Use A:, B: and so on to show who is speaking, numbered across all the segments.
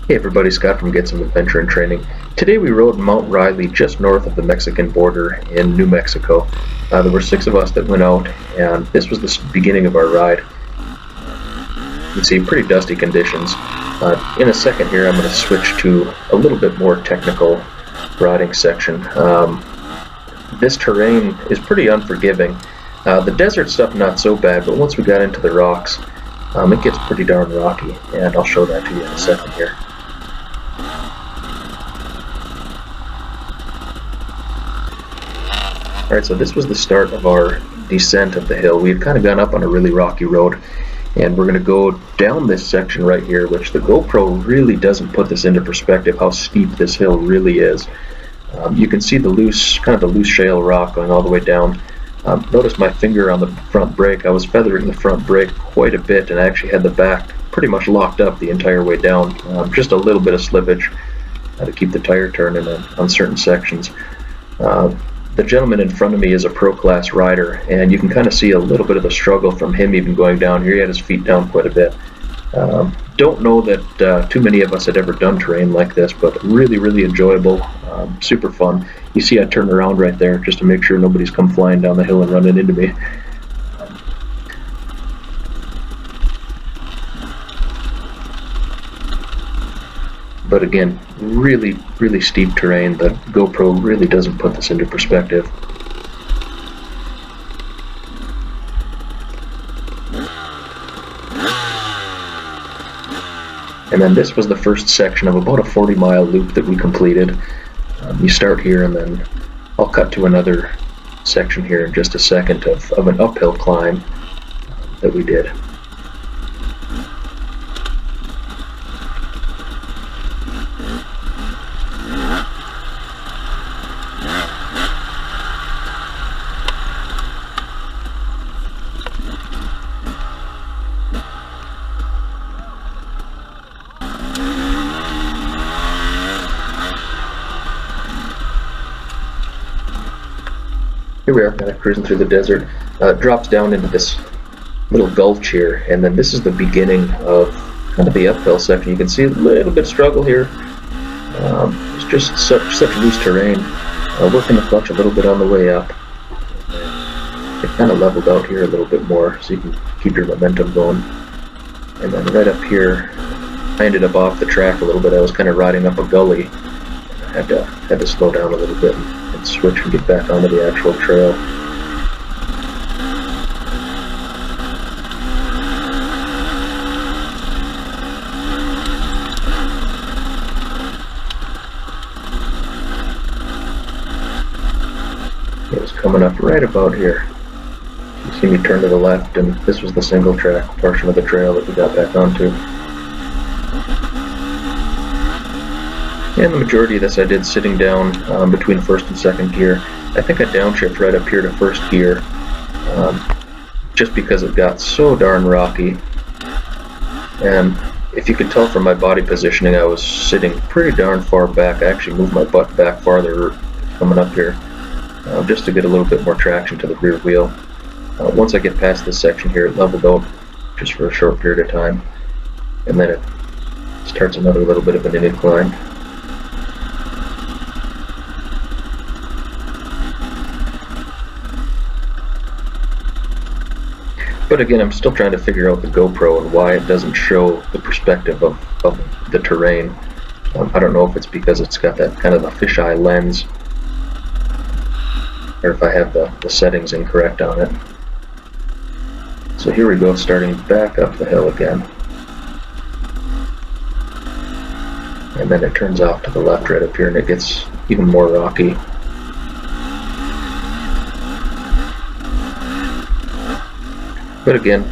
A: Hey everybody, Scott from Get Some Adventure and Training. Today we rode Mount Riley just north of the Mexican border in New Mexico. There were 6 of us that went out, and this was the beginning of our ride. You can see pretty dusty conditions. In a second here I'm going to switch to a little bit more technical riding section. This terrain is pretty unforgiving. The desert stuff not so bad, but once we got into the rocks, it gets pretty darn rocky, and I'll show that to you in a second here. Alright, so this was the start of our descent of the hill. We had kind of gone up on a really rocky road, and we're going to go down this section right here, which the GoPro really doesn't put this into perspective, how steep this hill really is. You can see the loose shale rock going all the way down. Notice my finger on the front brake. I was feathering the front brake quite a bit, and I actually had the back pretty much locked up the entire way down. Just a little bit of slippage to keep the tire turning on certain sections. The gentleman in front of me is a pro class rider, and you can kind of see a little bit of the struggle from him even going down here. He had his feet down quite a bit. Don't know that too many of us had ever done terrain like this, but really enjoyable, super fun. You see I turn around right there just to make sure nobody's come flying down the hill and running into me. But again, really steep terrain. The GoPro really doesn't put this into perspective. And then this was the first section of about a 40-mile loop that we completed. You start here, and then I'll cut to another section here in just a second of an uphill climb that we did. Here we are, kind of cruising through the desert. It drops down into this little gulch here, and then this is the beginning of kind of the uphill section. You can see a little bit of struggle here. It's just such loose terrain. Working the clutch a little bit on the way up. It kind of leveled out here a little bit more, so you can keep your momentum going. And then right up here, I ended up off the track a little bit. I was kind of riding up a gully. I had to slow down a little bit and switch and get back onto the actual trail. It was coming up right about here. You see me turn to the left, and this was the single track portion of the trail that we got back onto. And the majority of this I did sitting down between first and second gear. I think I downshift right up here to first gear, just because it got so darn rocky. And if you could tell from my body positioning, I was sitting pretty darn far back. I actually moved my butt back farther coming up here, just to get a little bit more traction to the rear wheel. Once I get past this section here, it leveled out just for a short period of time, and then it starts another little bit of an incline. But again, I'm still trying to figure out the GoPro and why it doesn't show the perspective of the terrain. I don't know if it's because it's got that kind of a fisheye lens, or if I have the settings incorrect on it. So here we go, starting back up the hill again. And then it turns off to the left right up here, and it gets even more rocky. But again,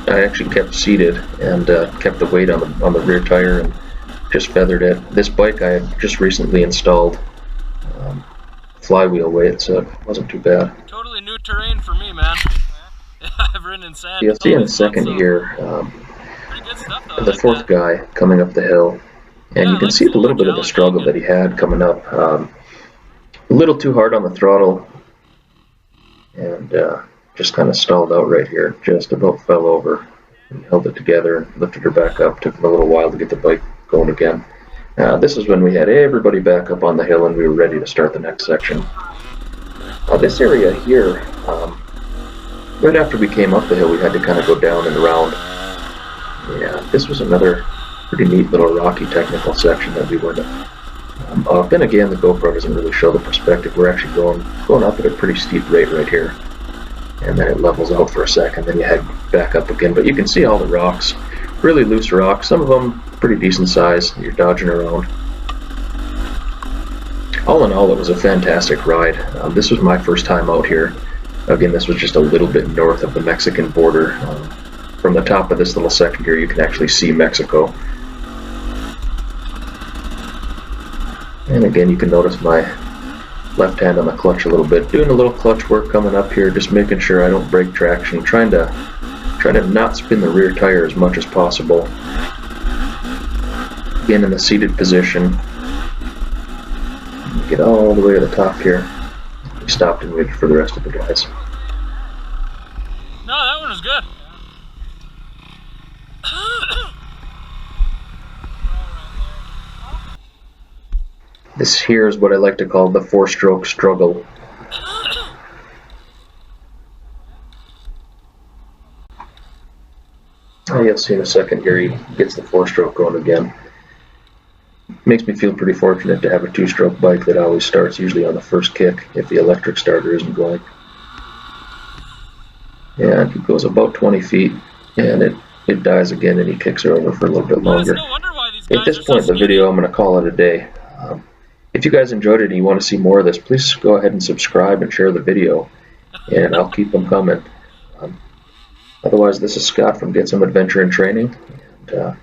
A: I actually kept seated and kept the weight on the rear tire and just feathered it. This bike I had just recently installed flywheel weight, so it wasn't too bad.
B: Totally new terrain for me, man. I've ridden in sand.
A: You'll see in a second here
B: pretty good stuff, though.
A: the fourth guy coming up the hill, and you can see a little bit of the struggle that he had coming up. A little too hard on the throttle, and just kind of stalled out right here, just about fell over. We held it together and lifted her back up. Took him a little while to get the bike going again. This is when we had everybody back up on the hill and we were ready to start the next section. This area here, right after we came up the hill, we had to kind of go down and around. Yeah, this was another pretty neat little rocky technical section that we went up. Then again, the GoPro doesn't really show the perspective. We're actually going up at a pretty steep rate right here. And then it levels out for a second, then you head back up again. But you can see all the rocks, really loose rocks, some of them pretty decent size. You're dodging around. All in all, it was a fantastic ride. This was my first time out here. Again, this was just a little bit north of the Mexican border. From the top of this little section here, you can actually see Mexico. And again, you can notice my left hand on the clutch a little bit. Doing a little clutch work coming up here, just making sure I don't break traction. Trying to not spin the rear tire as much as possible. Again, in the seated position. Get all the way to the top here. We stopped and waited for the rest of the guys.
B: No, that one was good.
A: This here is what I like to call the four-stroke struggle. You'll see in a second here he gets the four-stroke going again. Makes me feel pretty fortunate to have a two-stroke bike that always starts usually on the first kick if the electric starter isn't going. And he goes about 20 feet and it dies again and he kicks her over for a little bit longer.
B: No wonder why these guys
A: At this
B: are so
A: point in the video, I'm going to call it a day. If you guys enjoyed it and you want to see more of this, please go ahead and subscribe and share the video, and I'll keep them coming. Otherwise, this is Scott from Get Some Adventure and Training. And,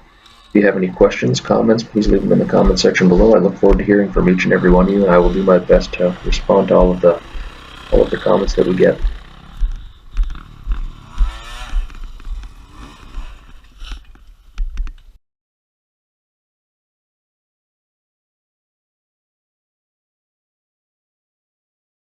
A: if you have any questions, comments, please leave them in the comment section below. I look forward to hearing from each and every one of you, and I will do my best to respond to all of the comments that we get.